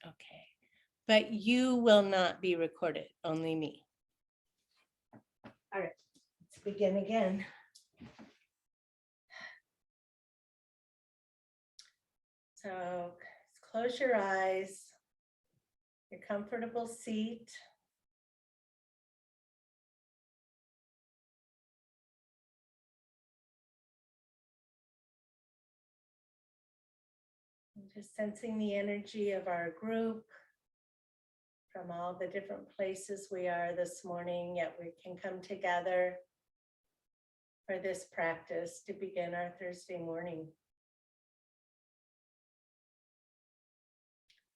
Okay. But you will not be recorded, only me. All right, let's begin again. So close your eyes, your comfortable seat. Just sensing the energy of our group from all the different places we are this morning, yet we can come together for this practice to begin our Thursday morning.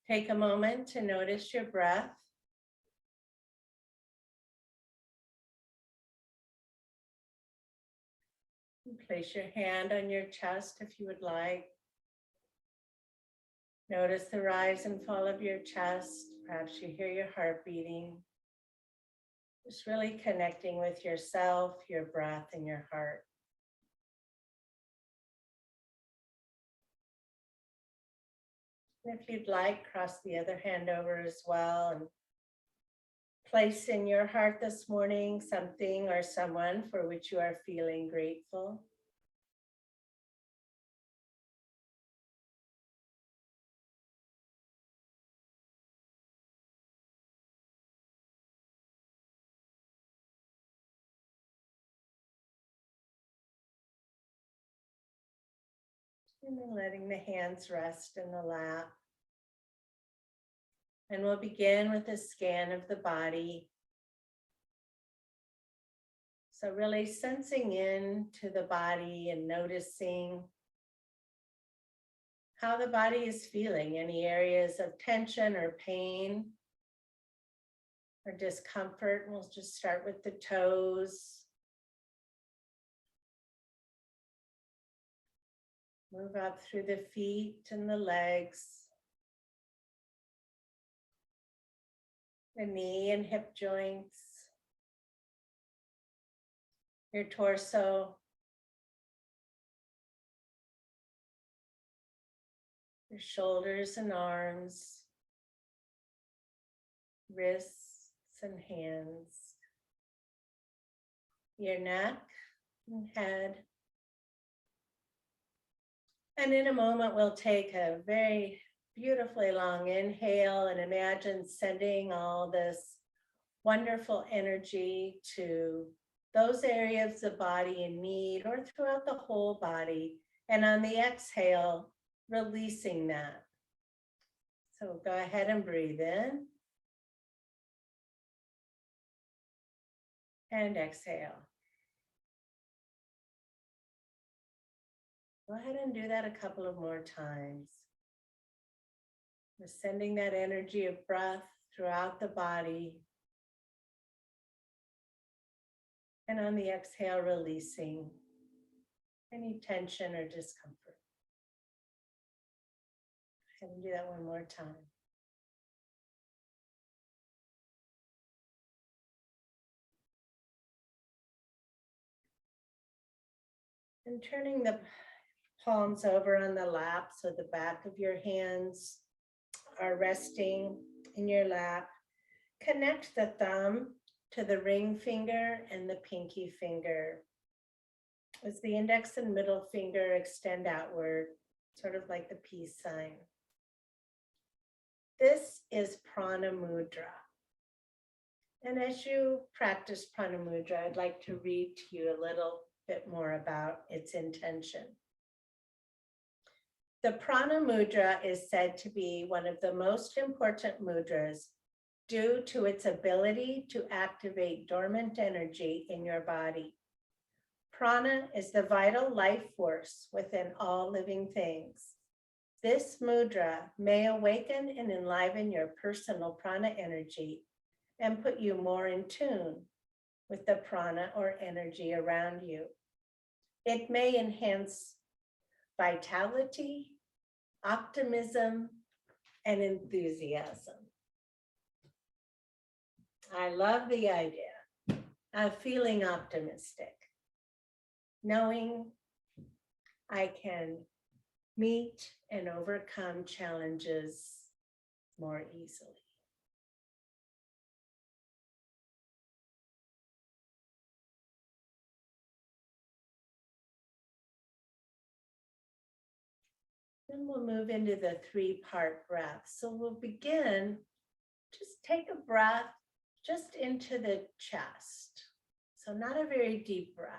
Take a moment to notice your breath. Place your hand on your chest if you would like. Notice the rise and fall of your chest. Perhaps you hear your heart beating. Just really connecting with yourself, your breath, and your heart. And if you'd like, cross the other hand over as well and place in your heart this morning something or someone for which you are feeling grateful. And then letting the hands rest in the lap. And we'll begin with a scan of the body. So really sensing into the body and noticing how the body is feeling, any areas of tension or pain or discomfort. We'll just start with the toes. Move up through the feet and the legs, the knee and hip joints, your torso, your shoulders and arms, wrists and hands, your neck and head. And in a moment, we'll take a very beautifully long inhale and imagine sending all this wonderful energy to those areas of body in need or throughout the whole body. And on the exhale, releasing that. So go ahead and breathe in. And exhale. Go ahead and do that a couple of more times. We're sending that energy of breath throughout the body. And on the exhale, releasing any tension or discomfort. Go ahead and do that one more time. And turning the palms over on the lap, so the back of your hands are resting in your lap. Connect the thumb to the ring finger and the pinky finger. As the index and middle finger extend outward, sort of like the peace sign. This is Prana Mudra. And as you practice Prana Mudra, I'd like to read to you a little bit more about its intention. The Prana Mudra is said to be one of the most important mudras due to its ability to activate dormant energy in your body. Prana is the vital life force within all living things. This mudra may awaken and enliven your personal prana energy and put you more in tune with the prana or energy around you. It may enhance vitality, optimism, and enthusiasm. I love the idea of feeling optimistic, knowing I can meet and overcome challenges more easily. Then we'll move into the 3-part breath. So we'll begin, just take a breath just into the chest. So not a very deep breath,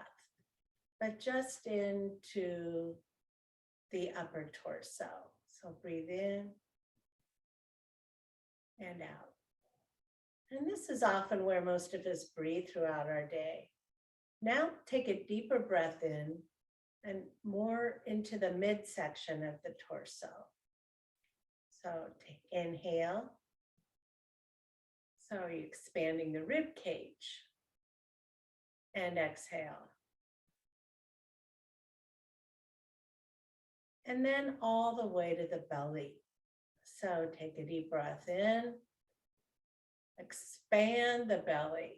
but just into the upper torso. So breathe in and out. And this is often where most of us breathe throughout our day. Now take a deeper breath in and more into the midsection of the torso. So inhale. So you're expanding the rib cage. And exhale. And then all the way to the belly. So take a deep breath in. Expand the belly.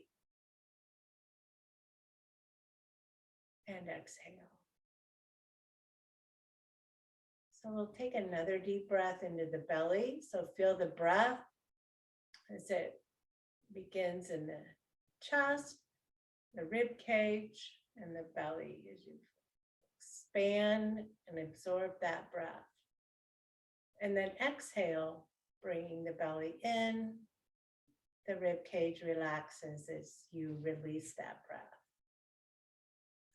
And exhale. So we'll take another deep breath into the belly. So feel the breath as it begins in the chest, the rib cage, and the belly as you expand and absorb that breath. And then exhale, bringing the belly in. The rib cage relaxes as you release that breath.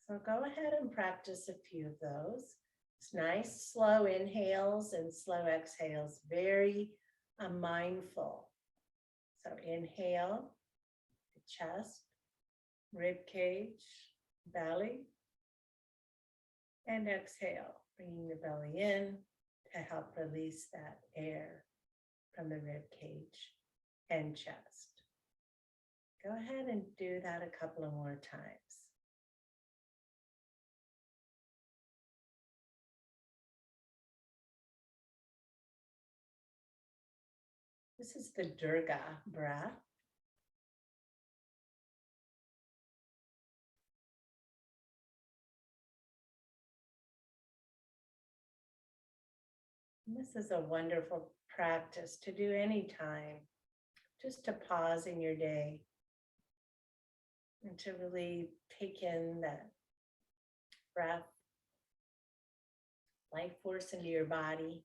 So go ahead and practice a few of those. It's nice, slow inhales and slow exhales, very mindful. So inhale, the chest, rib cage, belly, and exhale, bringing the belly in to help release that air from the rib cage and chest. Go ahead and do that a couple of more times. This is the Durga breath. And this is a wonderful practice to do anytime, just to pause in your day and to really take in that breath, life force into your body.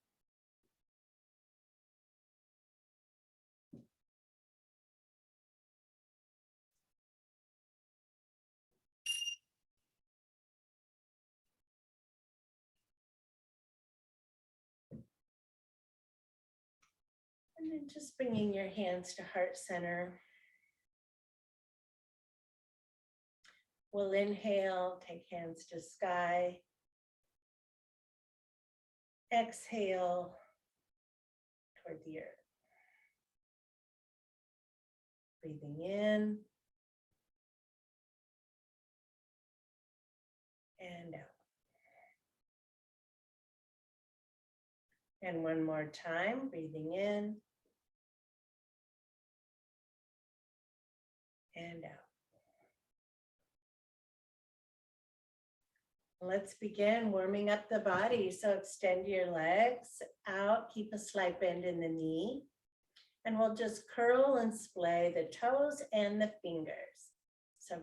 And then just bringing your hands to heart center. We'll inhale, take hands to sky. Exhale toward the earth. Breathing in and out. And one more time, breathing in and out. Let's begin warming up the body. So extend your legs out, keep a slight bend in the knee. And we'll just curl and splay the toes and the fingers. So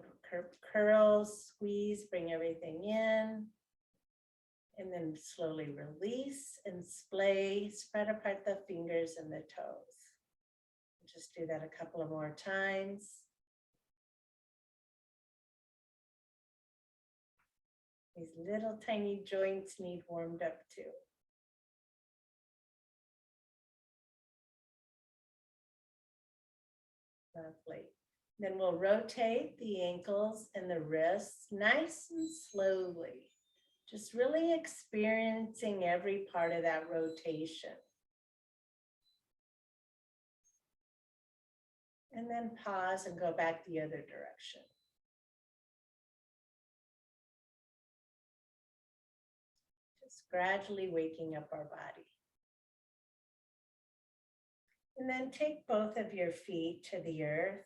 curl, squeeze, bring everything in. And then slowly release and splay, spread apart the fingers and the toes. Just do that a couple of more times. These little tiny joints need warmed up too. Lovely. Then we'll rotate the ankles and the wrists nice and slowly. Just really experiencing every part of that rotation. And then pause and go back the other direction. Just gradually waking up our body. And then take both of your feet to the earth.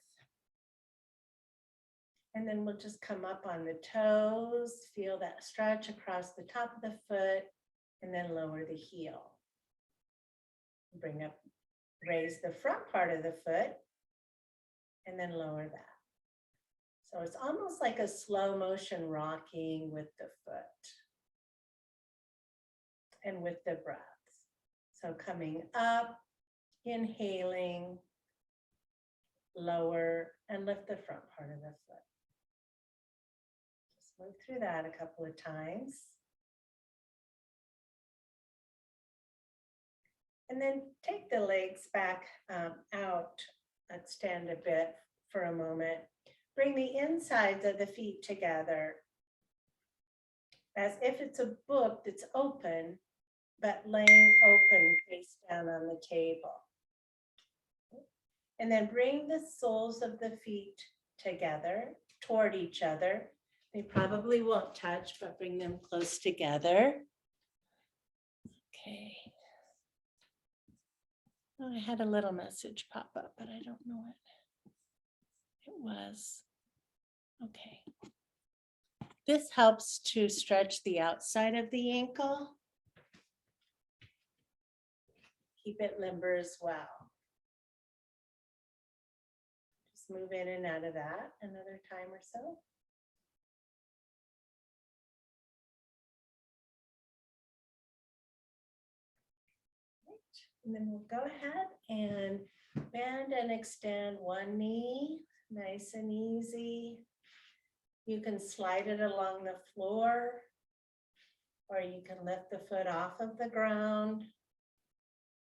And then we'll just come up on the toes, feel that stretch across the top of the foot, and then lower the heel. Bring up raise the front part of the foot and then lower that. So it's almost like a slow motion rocking with the foot and with the breath. So coming up, inhaling, lower, and lift the front part of the foot. Just move through that a couple of times. And then take the legs back out, extend a bit for a moment. Bring the insides of the feet together as if it's a book that's open, but laying open face down on the table. And then bring the soles of the feet together toward each other. They probably won't touch, but bring them close together. Okay. Oh, I had a little message pop up, but I don't know what it was. Okay. This helps to stretch the outside of the ankle. Keep it limber as well. Just move in and out of that another time or so. And then we'll go ahead and bend and extend one knee, nice and easy. You can slide it along the floor, or you can lift the foot off of the ground.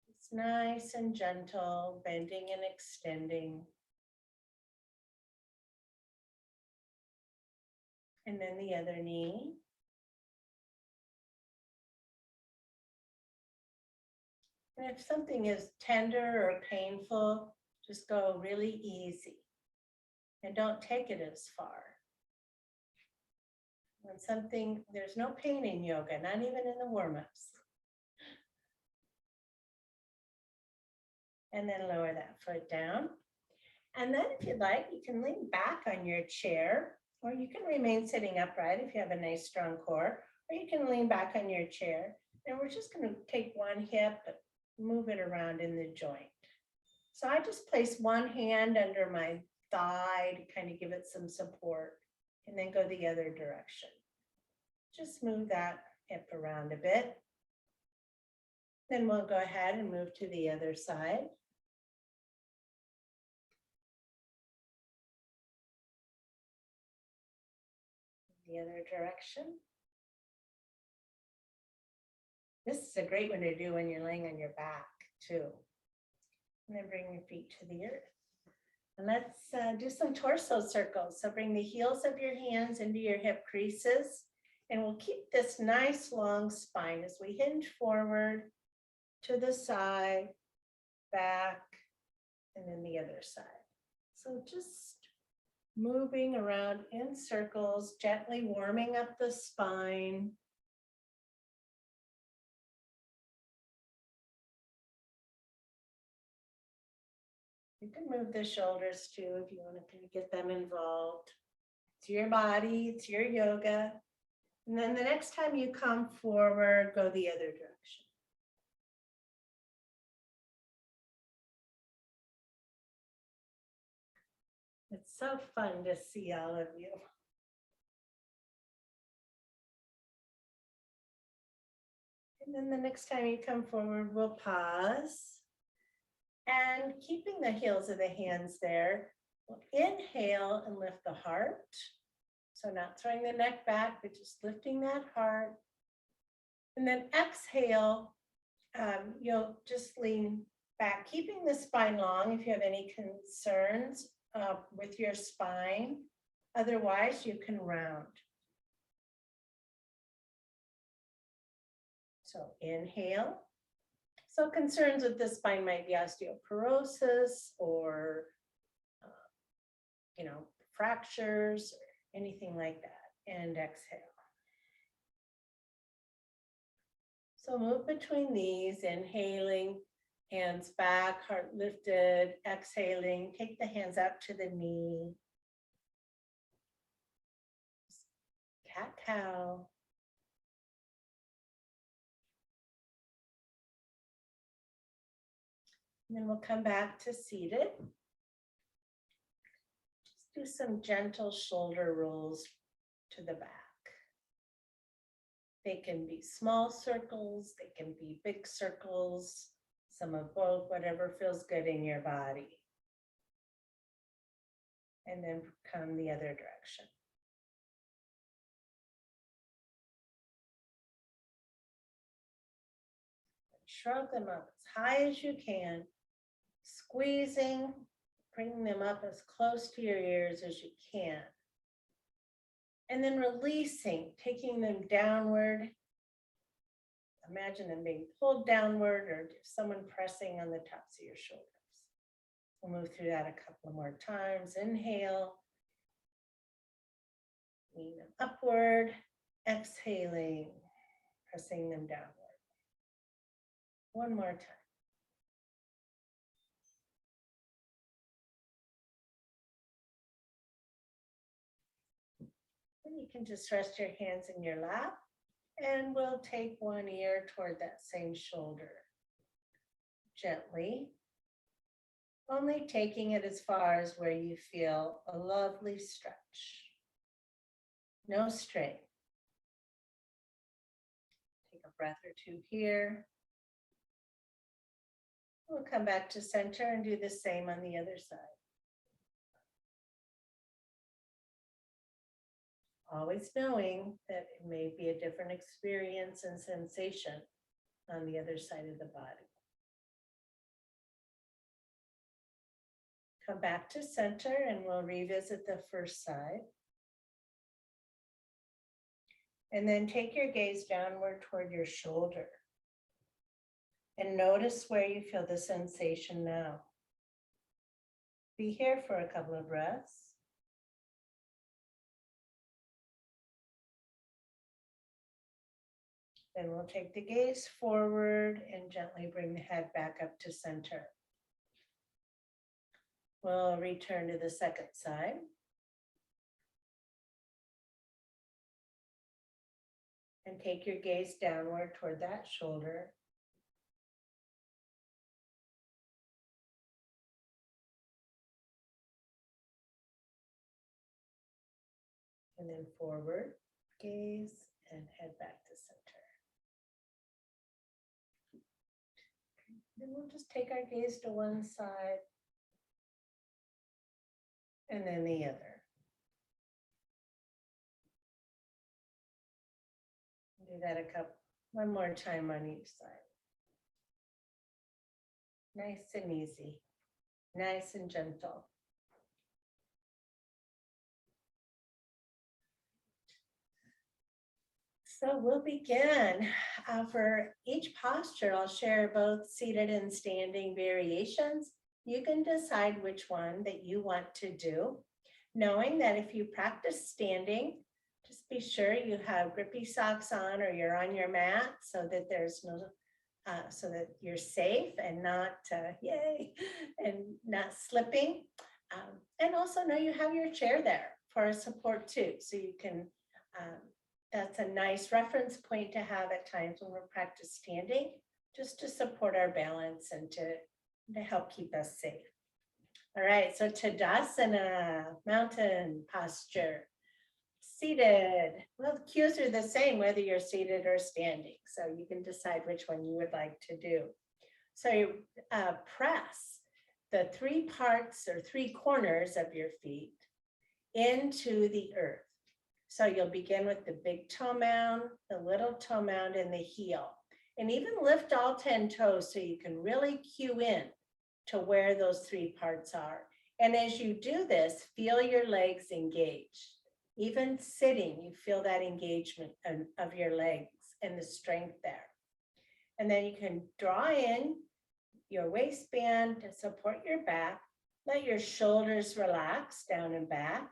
It's nice and gentle, bending and extending. And then the other knee. And if something is tender or painful, just go really easy and don't take it as far. When there's no pain in yoga, not even in the warm-ups. And then lower that foot down. And then if you'd like, you can lean back on your chair, or you can remain sitting upright if you have a nice strong core, or you can lean back on your chair. And we're just going to take one hip, move it around in the joint. So I just place one hand under my thigh to kind of give it some support, and then go the other direction. Just move that hip around a bit. Then we'll go ahead and move to the other side. The other direction. This is a great one to do when you're laying on your back too. And then bring your feet to the earth. And let's do some torso circles. So bring the heels of your hands into your hip creases, and we'll keep this nice long spine as we hinge forward to the side, back, and then the other side. So just moving around in circles, gently warming up the spine. You can move the shoulders too if you want to get them involved. It's your body, it's your yoga. And then the next time you come forward, go the other direction. It's so fun to see all of you. And then the next time you come forward, we'll pause. And keeping the heels of the hands there, we'll inhale and lift the heart. So not throwing the neck back, but just lifting that heart. And then exhale, you'll just lean back, keeping the spine long if you have any concerns with your spine. Otherwise, you can round. So inhale. So concerns with the spine might be osteoporosis or, fractures or anything like that. And exhale. So move between these, inhaling, hands back, heart lifted, exhaling, take the hands up to the knee. Cat-cow. And then we'll come back to seated. Just do some gentle shoulder rolls to the back. They can be small circles, they can be big circles, some of both, whatever feels good in your body. And then come the other direction. Shrug them up as high as you can, squeezing, bringing them up as close to your ears as you can. And then releasing, taking them downward. Imagine them being pulled downward or someone pressing on the tops of your shoulders. We'll move through that a couple more times. Inhale. Lean them upward. Exhaling, pressing them downward. One more time. And you can just rest your hands in your lap, and we'll take one ear toward that same shoulder. Gently, only taking it as far as where you feel a lovely stretch. No strain. Take a breath or two here. We'll come back to center and do the same on the other side. Always knowing that it may be a different experience and sensation on the other side of the body. Come back to center and we'll revisit the first side. And then take your gaze downward toward your shoulder. And notice where you feel the sensation now. Be here for a couple of breaths. Then we'll take the gaze forward and gently bring the head back up to center. We'll return to the second side. And take your gaze downward toward that shoulder. And then forward, gaze, and head back to center. Then we'll just take our gaze to one side and then the other. Do that one more time on each side. Nice and easy, nice and gentle. So we'll begin. For each posture, I'll share both seated and standing variations. You can decide which one that you want to do, knowing that if you practice standing, just be sure you have grippy socks on or you're on your mat so that there's no, so that you're safe and not, and not slipping. And also know you have your chair there for support too, so you can. That's a nice reference point to have at times when we're practice standing, just to support our balance and to help keep us safe. All right, so Tadasana, mountain posture, seated. Well, the cues are the same whether you're seated or standing, so you can decide which one you would like to do. So you press the three parts or three corners of your feet into the earth. So you'll begin with the big toe mound, the little toe mound, and the heel. And even lift all 10 toes so you can really cue in to where those three parts are. And as you do this, feel your legs engaged. Even sitting, you feel that engagement of your legs and the strength there. And then you can draw in your waistband to support your back. Let your shoulders relax down and back,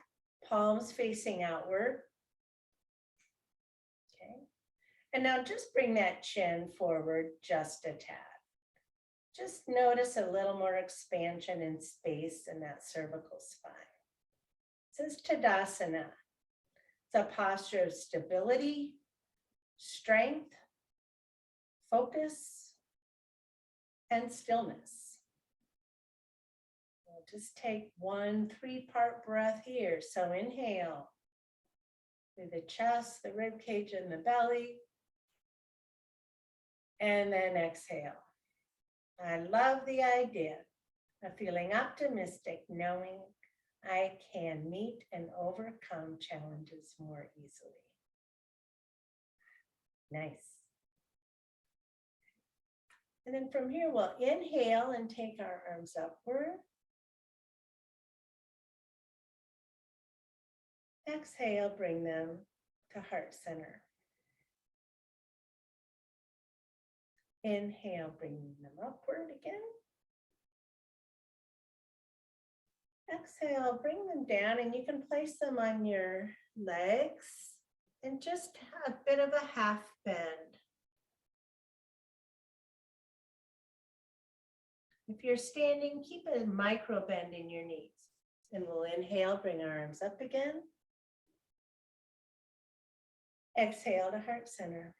palms facing outward. And now just bring that chin forward just a tad. Just notice a little more expansion and space in that cervical spine. This is Tadasana. It's a posture of stability, strength, focus, and stillness. We'll just take one 3-part breath here. So inhale through the chest, the rib cage, and the belly. And then exhale. I love the idea of feeling optimistic, knowing I can meet and overcome challenges more easily. Nice. And then from here, we'll inhale and take our arms upward. Exhale, bring them to heart center. Inhale, bringing them upward again. Exhale, bring them down, and you can place them on your legs and just a bit of a half bend. If you're standing, keep a micro bend in your knees. And we'll inhale, bring our arms up again. Exhale to heart center.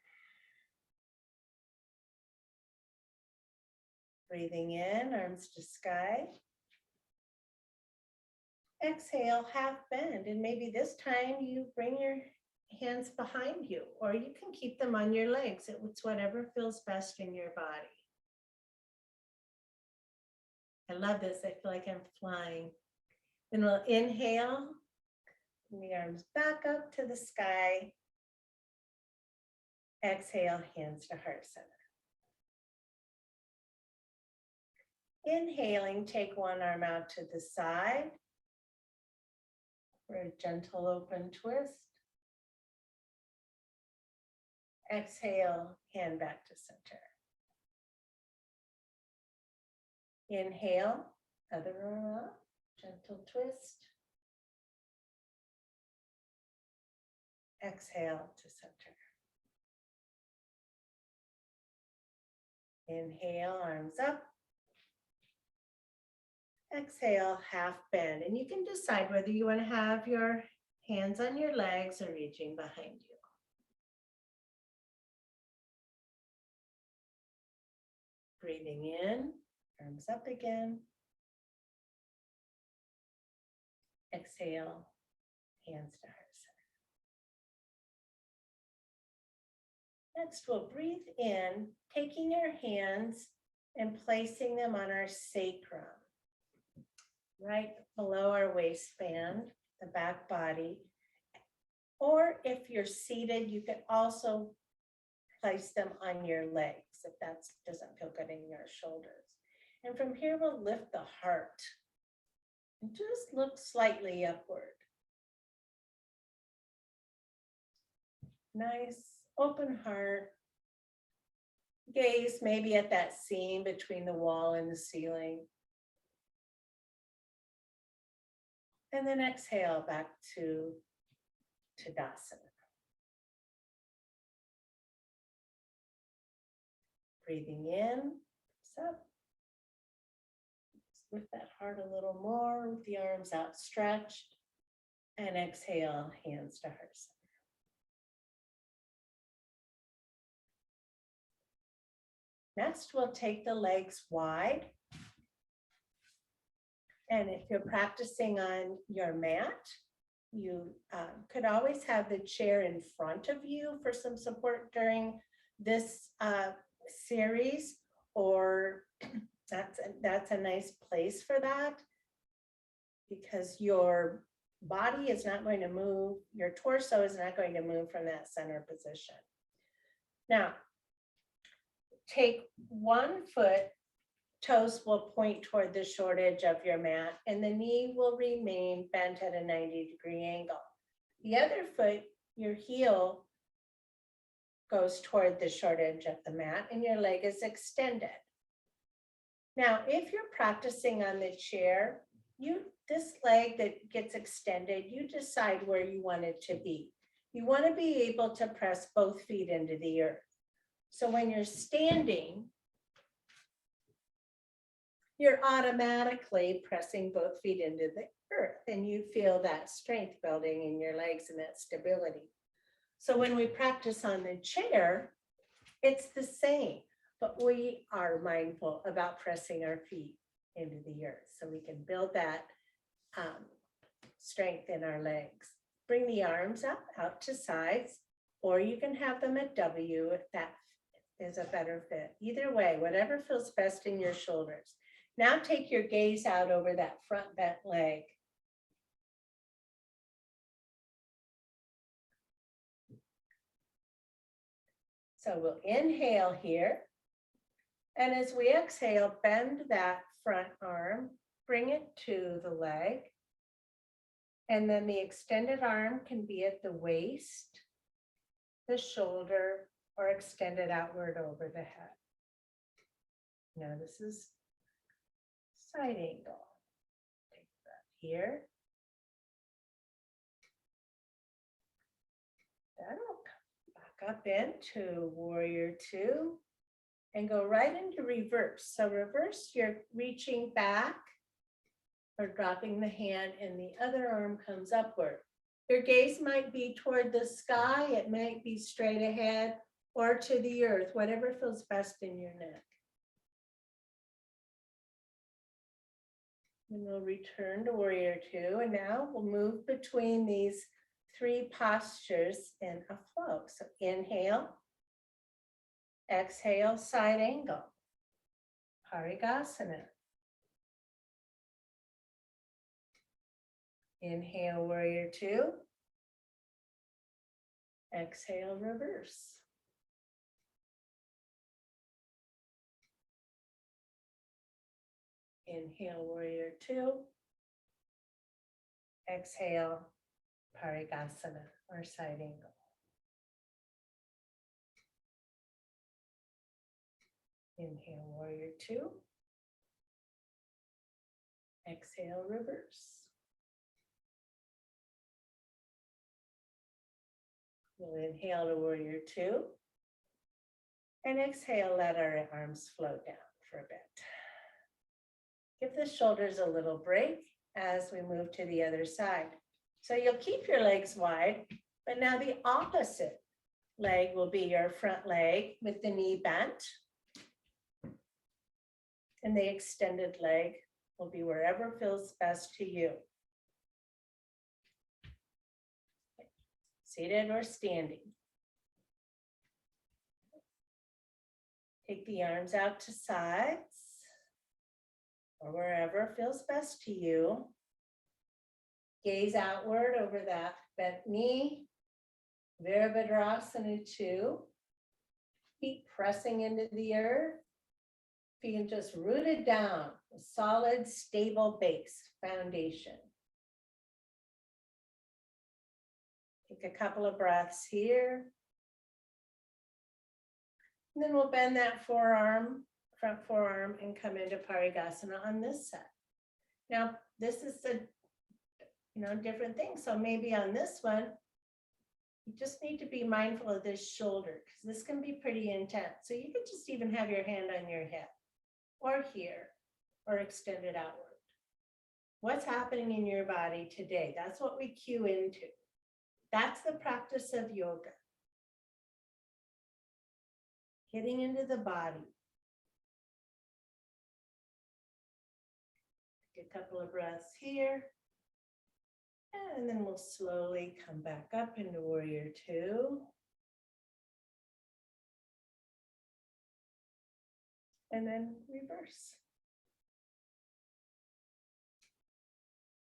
Breathing in, arms to sky. Exhale, half bend, and maybe this time you bring your hands behind you, or you can keep them on your legs. It's whatever feels best in your body. I love this. I feel like I'm flying. Then we'll inhale, bring the arms back up to the sky. Exhale, hands to heart center. Inhaling, take one arm out to the side for a gentle open twist. Exhale, hand back to center. Inhale, other arm up, gentle twist. Exhale to center. Inhale, arms up. Exhale, half bend. And you can decide whether you want to have your hands on your legs or reaching behind you. Breathing in, arms up again. Exhale, hands to heart center. Next, we'll breathe in, taking our hands and placing them on our sacrum, right below our waistband, the back body. Or if you're seated, you can also place them on your legs if that doesn't feel good in your shoulders. And from here, we'll lift the heart and just look slightly upward. Nice, open heart. Gaze maybe at that seam between the wall and the ceiling. And then exhale back to Tadasana. Breathing in, up. Lift that heart a little more with the arms outstretched. And exhale, hands to heart center. Next, we'll take the legs wide. And if you're practicing on your mat, you could always have the chair in front of you for some support during this series, or that's a nice place for that, because your body is not going to move, your torso is not going to move from that center position. Now, take one foot, toes will point toward the short edge of your mat, and the knee will remain bent at a 90-degree angle. The other foot, your heel goes toward the short edge of the mat, and your leg is extended. Now, if you're practicing on the chair, this leg that gets extended, you decide where you want it to be. You want to be able to press both feet into the earth. So when you're standing, you're automatically pressing both feet into the earth, and you feel that strength building in your legs and that stability. So when we practice on the chair, it's the same, but we are mindful about pressing our feet into the earth. So we can build that strength in our legs. Bring the arms up, out to sides, or you can have them at W if that is a better fit. Either way, whatever feels best in your shoulders. Now take your gaze out over that front bent leg. So we'll inhale here. And as we exhale, bend that front arm, bring it to the leg. And then the extended arm can be at the waist, the shoulder, or extended outward over the head. Now this is side angle. Take that here. That'll come back up into warrior two and go right into reverse. So reverse, you're reaching back or dropping the hand and the other arm comes upward. Your gaze might be toward the sky, it might be straight ahead or to the earth, whatever feels best in your neck. And we'll return to warrior two, and now we'll move between these three postures in a flow. So inhale, exhale, side angle, Parigasana. Inhale, warrior two. Exhale, reverse. Inhale, warrior two. Exhale, Parigasana, or side angle. Inhale, warrior two. Exhale, reverse. We'll inhale to warrior two. And exhale, let our arms float down for a bit. Give the shoulders a little break as we move to the other side. So you'll keep your legs wide, but now the opposite leg will be your front leg with the knee bent. And the extended leg will be wherever feels best to you. Seated or standing. Take the arms out to sides or wherever feels best to you. Gaze outward over that bent knee. Virabhadrasana 2. Feet pressing into the earth. You can just root it down, a solid, stable base, foundation. Take a couple of breaths here. And then we'll bend that forearm, front forearm, and come into Parigasana on this side. Now, this is a different thing. So maybe on this one, you just need to be mindful of this shoulder because this can be pretty intense. So you could just even have your hand on your hip or here or extend it outward. What's happening in your body today? That's what we cue into. That's the practice of yoga. Getting into the body. Take a couple of breaths here. And then we'll slowly come back up into warrior two. And then reverse.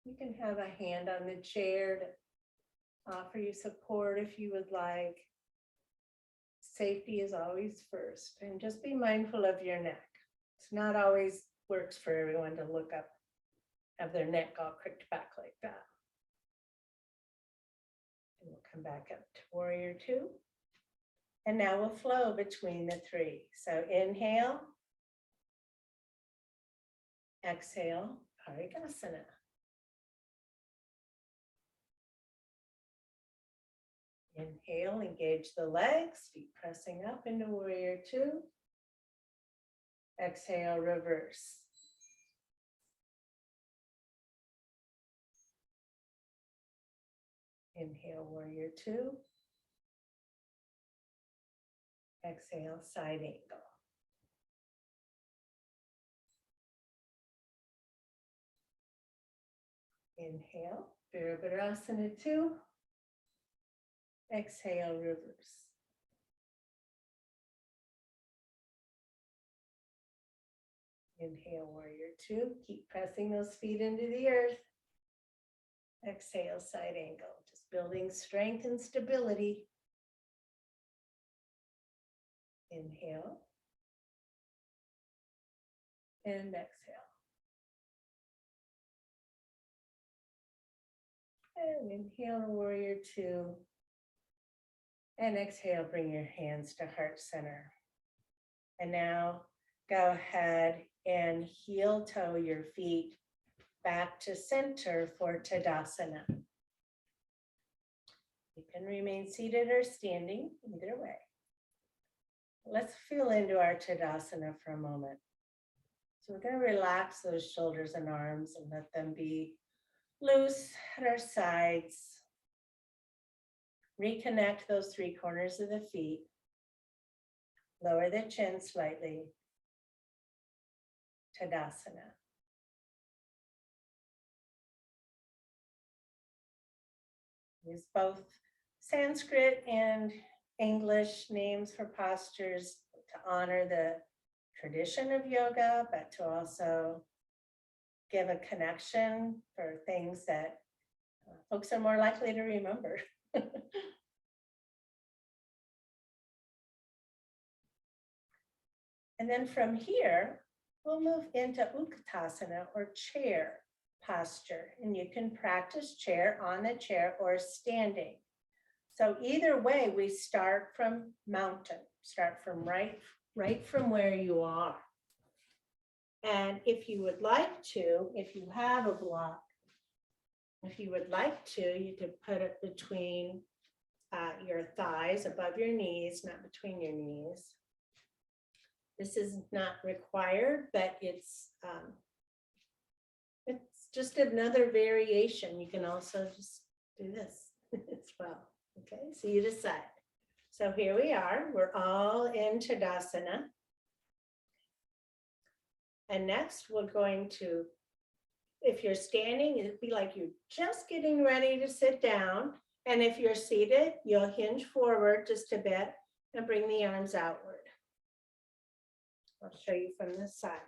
You can have a hand on the chair to offer you support if you would like. Safety is always first, and just be mindful of your neck. It's not always works for everyone to look up, have their neck all cricked back like that. And we'll come back up to warrior two. And now we'll flow between the three. So inhale, exhale, Parigasana. Inhale, engage the legs, feet pressing up into warrior two. Exhale, reverse. Inhale, warrior two. Exhale, side angle. Inhale, Virabhadrasana 2. Exhale, reverse. Inhale, warrior 2. Keep pressing those feet into the earth. Exhale, side angle. Just building strength and stability. Inhale. And exhale. And inhale, warrior 2. And exhale, bring your hands to heart center. And now go ahead and heel toe your feet back to center for Tadasana. You can remain seated or standing, either way. Let's feel into our Tadasana for a moment. So we're going to relax those shoulders and arms and let them be loose at our sides. Reconnect those 3 corners of the feet. Lower the chin slightly. Tadasana. Use both Sanskrit and English names for postures to honor the tradition of yoga, but to also give a connection for things that folks are more likely to remember. And then from here, we'll move into Okatasana, or chair posture. And you can practice chair on the chair or standing. So either way, we start from mountain, start from right from where you are. And if you would like to, if you have a block, if you would like to, you could put it between your thighs, above your knees, not between your knees. This is not required, but it's just another variation. You can also just do this as well. Okay, so you decide. So here we are, we're all in Tadasana. And next we're going to, if you're standing, it'd be like you're just getting ready to sit down. And if you're seated, you'll hinge forward just a bit and bring the arms outward. I'll show you from this side.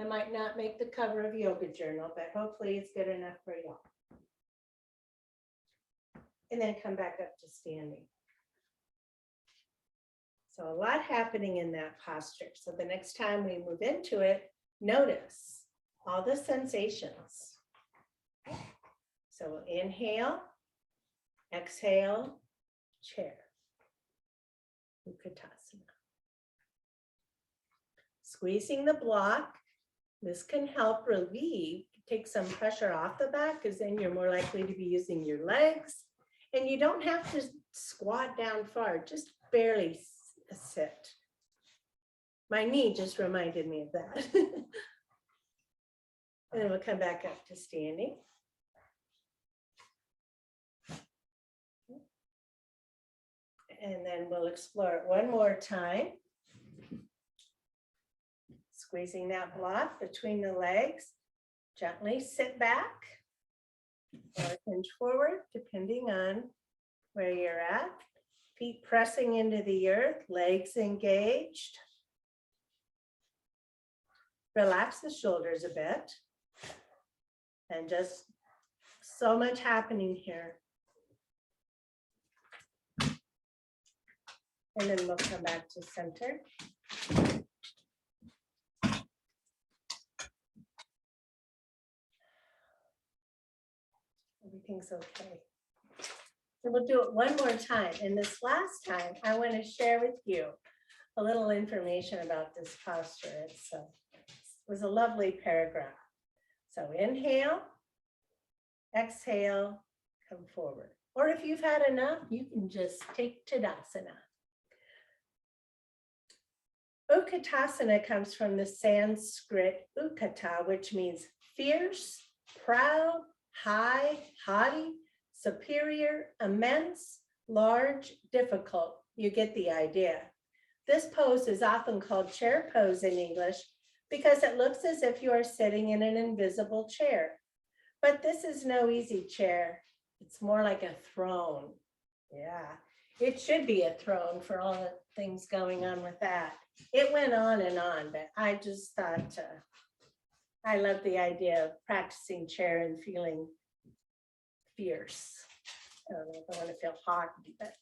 I might not make the cover of Yoga Journal, but hopefully it's good enough for y'all. And then come back up to standing. So a lot happening in that posture. So the next time we move into it, notice all the sensations. So we'll inhale, exhale, chair. Okatasana. Squeezing the block. This can help relieve, take some pressure off the back, because then you're more likely to be using your legs. And you don't have to squat down far, just barely sit. My knee just reminded me of that. And then we'll come back up to standing. And then we'll explore it one more time. Squeezing that block between the legs. Gently sit back or hinge forward, depending on where you're at. Feet pressing into the earth, legs engaged. Relax the shoulders a bit. And just so much happening here. And then we'll come back to center. Everything's okay. So we'll do it one more time. And this last time, I want to share with you a little information about this posture. It was a lovely paragraph. So inhale, exhale, come forward. Or if you've had enough, you can just take Tadasana. Okatasana comes from the Sanskrit ukata, which means fierce, proud, high, haughty, superior, immense, large, difficult. You get the idea. This pose is often called chair pose in English, because it looks as if you are sitting in an invisible chair. But this is no easy chair. It's more like a throne. Yeah, it should be a throne for all the things going on with that. It went on, but I just thought, I love the idea of practicing chair and feeling fierce. I don't know if I want to feel hot, but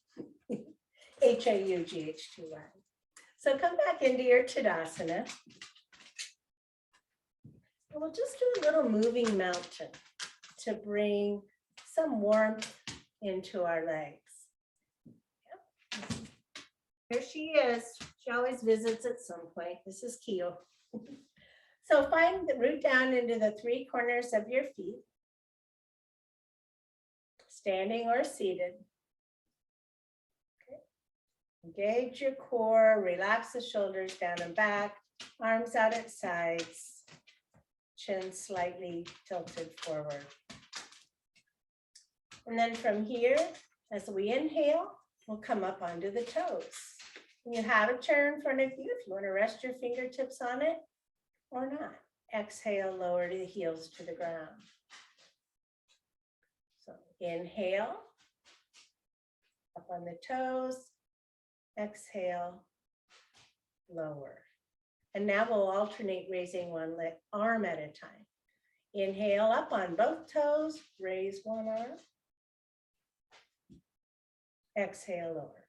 H-A-U-G-H-T-Y. So come back into your Tadasana. And we'll just do a little moving mountain to bring some warmth into our legs. Yep. Here she is. She always visits at some point. This is Keo. So find the root down into the three corners of your feet, standing or seated. Okay. Engage your core, relax the shoulders down and back, arms out at sides, chin slightly tilted forward. And then from here, as we inhale, we'll come up onto the toes. You have a chair in front of you if you want to rest your fingertips on it or not. Exhale, lower the heels to the ground. So inhale, up on the toes, exhale, lower. And now we'll alternate raising one leg, arm at a time. Inhale up on both toes, raise one arm. Exhale, lower.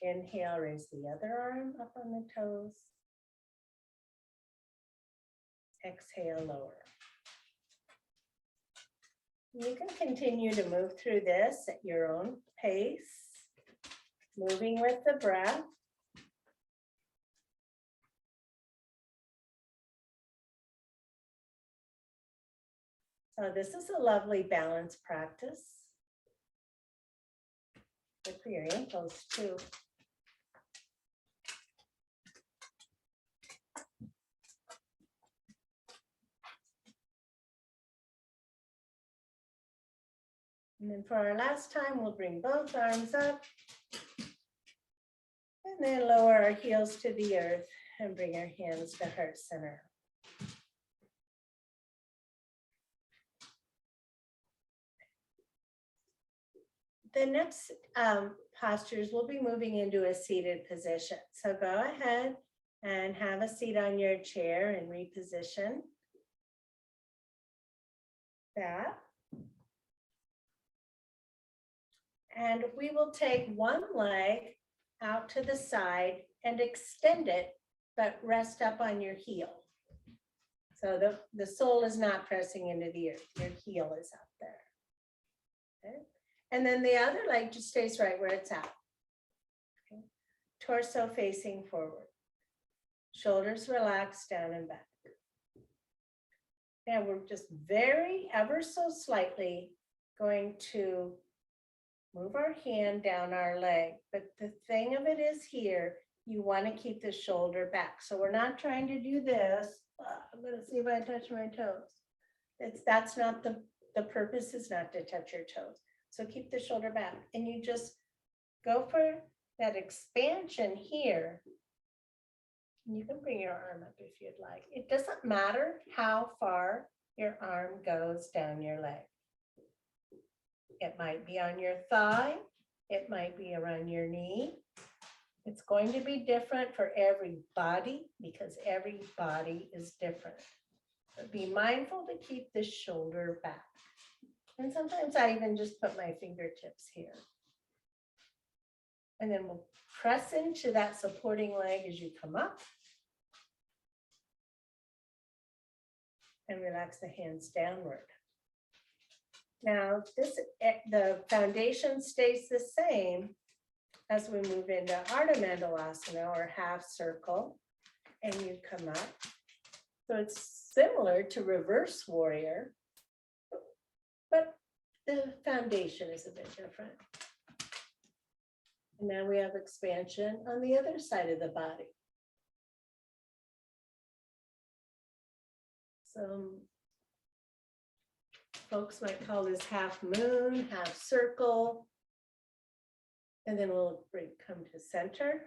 Inhale, raise the other arm up on the toes. Exhale, lower. You can continue to move through this at your own pace, moving with the breath. So this is a lovely balance practice. Good for your ankles too. And then for our last time, we'll bring both arms up and then lower our heels to the earth and bring our hands to heart center. The next postures, we'll be moving into a seated position. So go ahead and have a seat on your chair and reposition that. And we will take one leg out to the side and extend it, but rest up on your heel. So the sole is not pressing into the earth, your heel is up there. Okay. And then the other leg just stays right where it's at. Okay. Torso facing forward. Shoulders relaxed down and back. And we're just very, ever so slightly going to move our hand down our leg. But the thing of it is here, you want to keep the shoulder back. So we're not trying to do this. I'm going to see if I touch my toes. That's not the purpose is not to touch your toes. So keep the shoulder back and you just go for that expansion here. You can bring your arm up if you'd like. It doesn't matter how far your arm goes down your leg. It might be on your thigh. It might be around your knee. It's going to be different for every body because every body is different. But be mindful to keep the shoulder back. And sometimes I even just put my fingertips here. And then we'll press into that supporting leg as you come up. And relax the hands downward. Now, the foundation stays the same as we move into Arnamandalasana or half circle, and you come up. So it's similar to reverse warrior, but the foundation is a bit different. And now we have expansion on the other side of the body. Some folks might call this half moon, half circle. And then we'll come to center.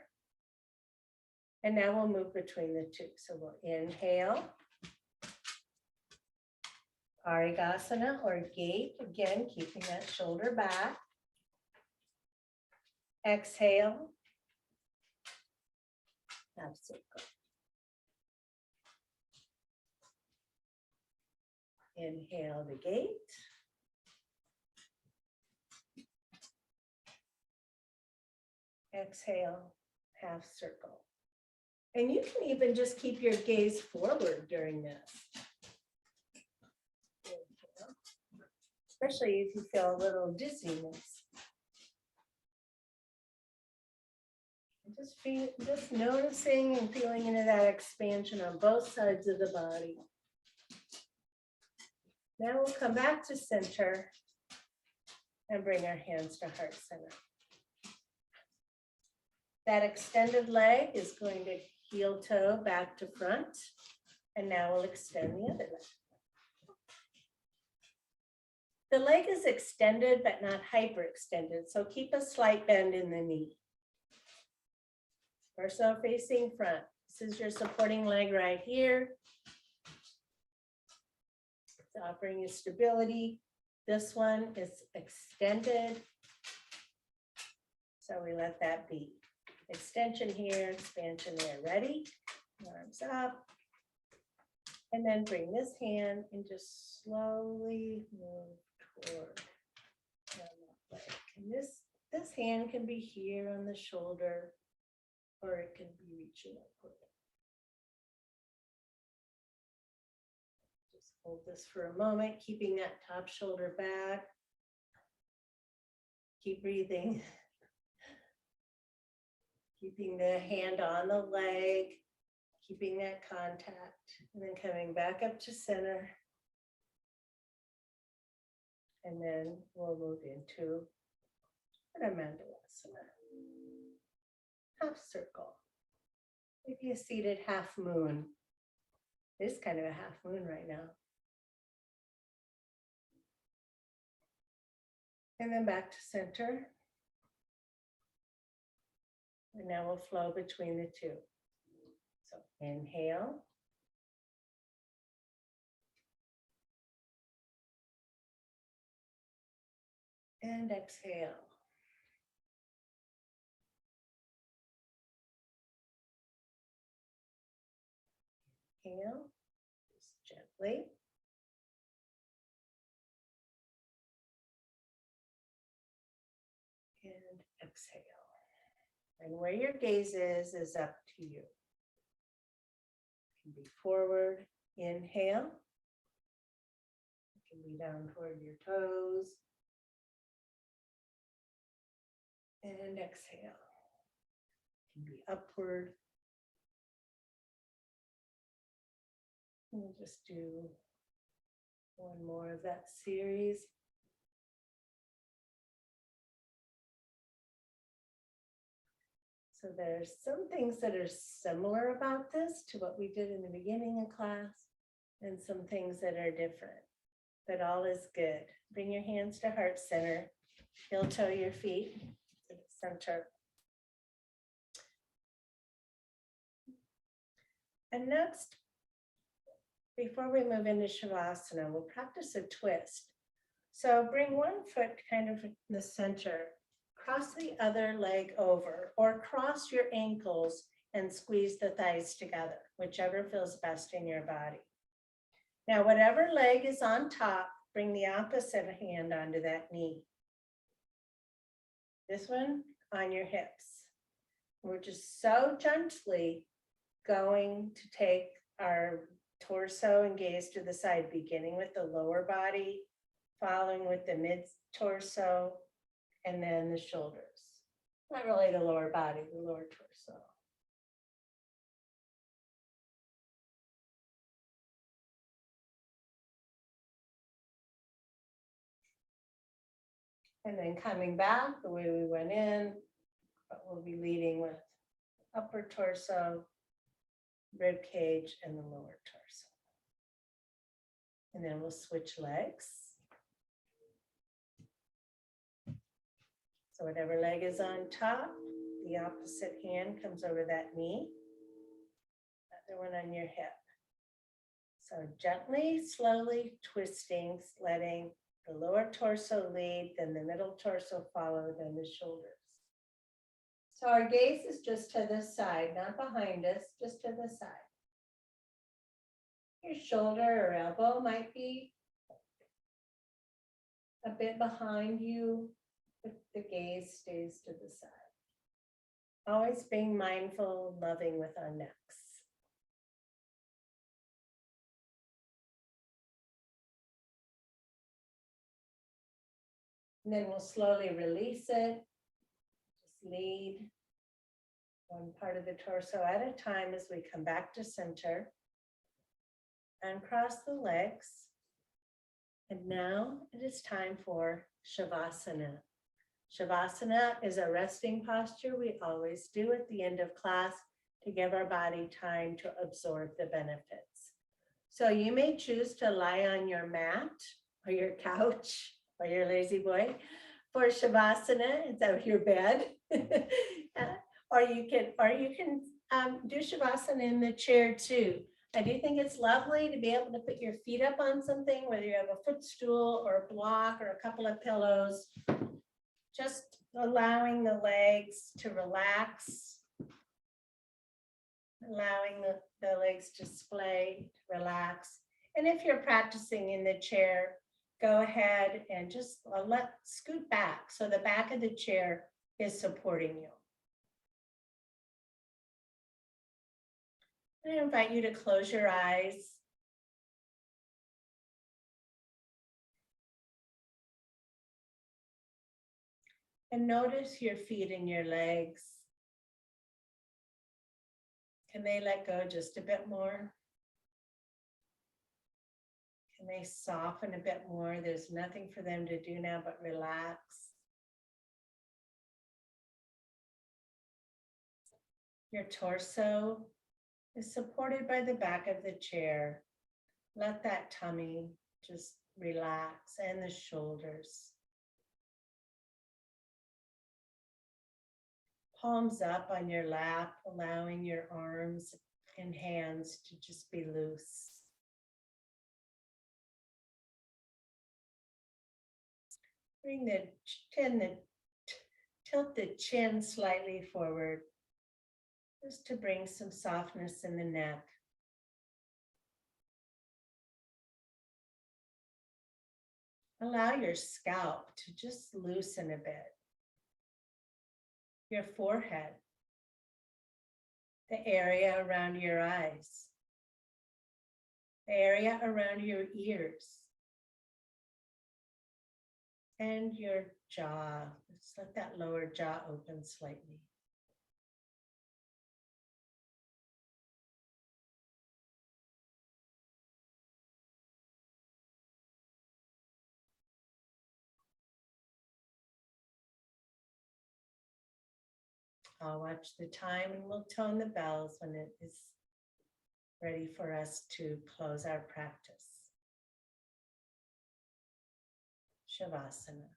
And now we'll move between the two. So we'll inhale. Arigasana or gate, again, keeping that shoulder back. Exhale. Half circle. Inhale the gate. Exhale, half circle. And you can even just keep your gaze forward during this. Especially if you feel a little dizziness. Just noticing and feeling into that expansion on both sides of the body. Now we'll come back to center and bring our hands to heart center. That extended leg is going to heel toe back to front. And now we'll extend the other leg. The leg is extended, but not hyperextended. So keep a slight bend in the knee. Torso facing front. This is your supporting leg right here. It's offering you stability. This one is extended. So we let that be. Extension here, expansion there. Ready? Arms up. And then bring this hand and just slowly move toward that leg. And this hand can be here on the shoulder, or it can be reaching upward. Just hold this for a moment, keeping that top shoulder back. Keep breathing. Keeping the hand on the leg, keeping that contact, and then coming back up to center. And then we'll move into Arnamandalasana. Half circle. Maybe a seated half moon. It is kind of a half moon right now. And then back to center. And now we'll flow between the two. So inhale. And exhale. Inhale, just gently. And exhale. And where your gaze is up to you. It can be forward, inhale. It can be down toward your toes. And exhale. It can be upward. We'll just do one more of that series. So there's some things that are similar about this to what we did in the beginning of class, and some things that are different, but all is good. Bring your hands to heart center. Heel toe your feet to the center. And next, before we move into Shavasana, we'll practice a twist. So bring one foot kind of in the center. Cross the other leg over, or cross your ankles and squeeze the thighs together, whichever feels best in your body. Now, whatever leg is on top, bring the opposite hand onto that knee. This one on your hips. We're just so gently going to take our torso and gaze to the side, beginning with the lower body, following with the mid-torso, and then the shoulders. Not really the lower body, the lower torso. And then coming back the way we went in, but we'll be leading with upper torso, rib cage, and the lower torso. And then we'll switch legs. So whatever leg is on top, the opposite hand comes over that knee. other one on your hip. So gently, slowly twisting, letting the lower torso lead, then the middle torso follow, then the shoulders. So our gaze is just to the side, not behind us, just to the side. Your shoulder or elbow might be a bit behind you, but the gaze stays to the side. Always being mindful, loving with our necks. And then we'll slowly release it. Just lead one part of the torso at a time as we come back to center. And cross the legs. And now it is time for Shavasana. Shavasana is a resting posture we always do at the end of class to give our body time to absorb the benefits. So you may choose to lie on your mat or your couch or your lazy boy for Shavasana. Is that your bed? Or you can do Shavasana in the chair too. I do think it's lovely to be able to put your feet up on something, whether you have a footstool or a block or a couple of pillows. Just allowing the legs to relax, allowing the legs to splay, relax. And if you're practicing in the chair, go ahead and just scoot back so the back of the chair is supporting you. I invite you to close your eyes. And notice your feet and your legs. Can they let go just a bit more? Can they soften a bit more? There's nothing for them to do now but relax. Your torso is supported by the back of the chair. Let that tummy just relax and the shoulders. Palms up on your lap, allowing your arms and hands to just be loose. Bring the chin, tilt the chin slightly forward, just to bring some softness in the neck. Allow your scalp to just loosen a bit. Your forehead, the area around your eyes, the area around your ears, and your jaw. Just let that lower jaw open slightly. I'll watch the time and we'll tone the bells when it is ready for us to close our practice. Shavasana.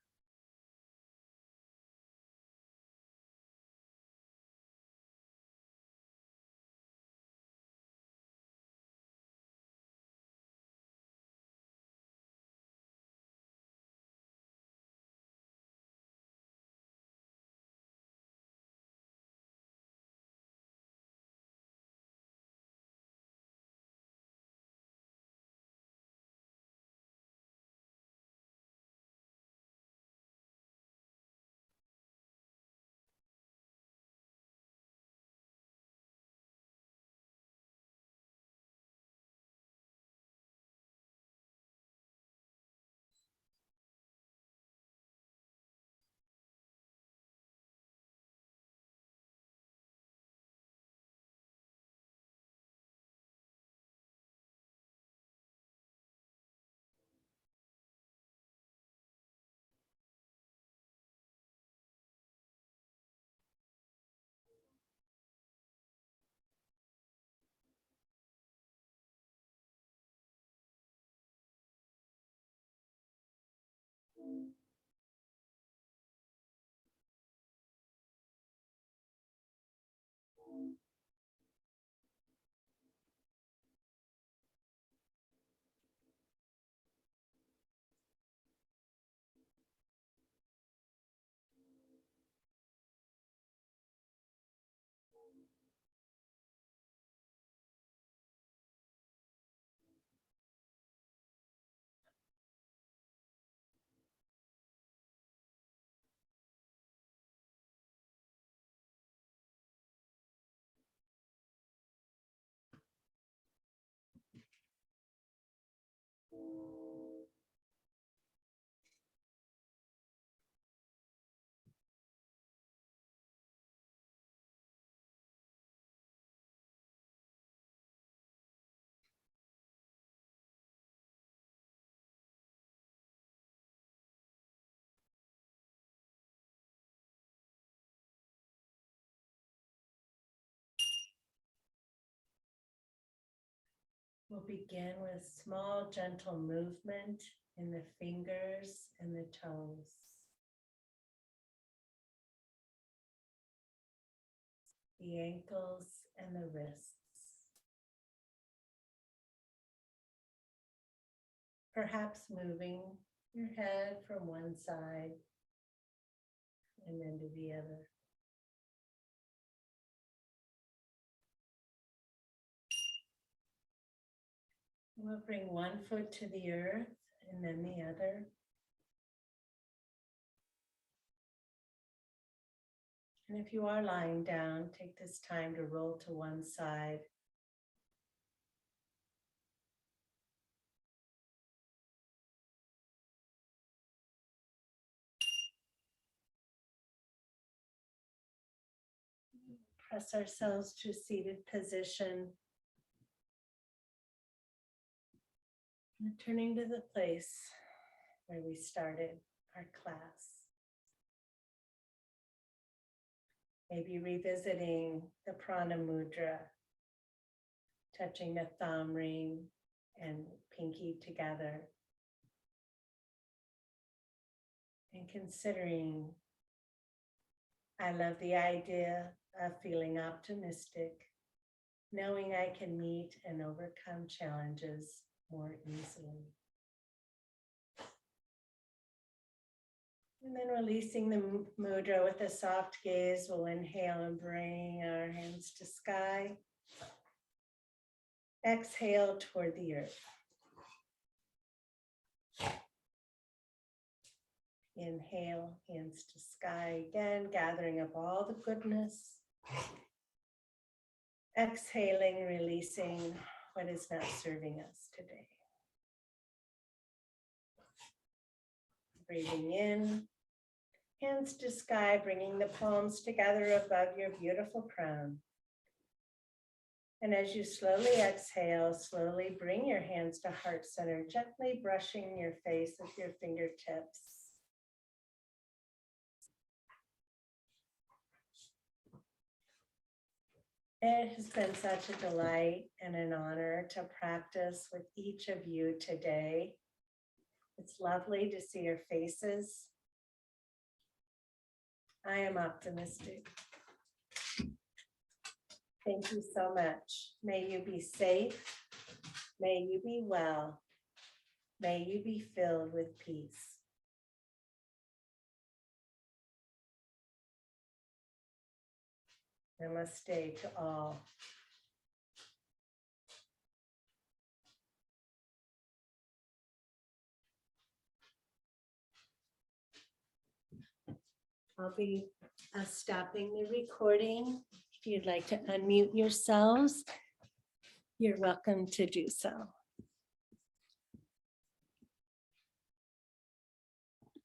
We'll begin with small, gentle movement in the fingers and the toes. The ankles and the wrists. Perhaps moving your head from one side and then to the other. We'll bring one foot to the earth and then the other. And if you are lying down, take this time to roll to one side. Press ourselves to a seated position. Returning to the place where we started our class. Maybe revisiting the Prana Mudra, touching the thumb ring and pinky together. And considering, I love the idea of feeling optimistic, knowing I can meet and overcome challenges more easily. And then releasing the mudra with a soft gaze, we'll inhale and bring our hands to sky. Exhale toward the earth. Inhale, hands to sky again, gathering up all the goodness. Exhaling, releasing what is not serving us today. Breathing in, hands to sky, bringing the palms together above your beautiful crown. And as you slowly exhale, slowly bring your hands to heart center, gently brushing your face with your fingertips. It has been such a delight and an honor to practice with each of you today. It's lovely to see your faces. I am optimistic. Thank you so much. May you be safe. May you be well. May you be filled with peace. Namaste to all. I'll be stopping the recording. If you'd like to unmute yourselves, you're welcome to do so.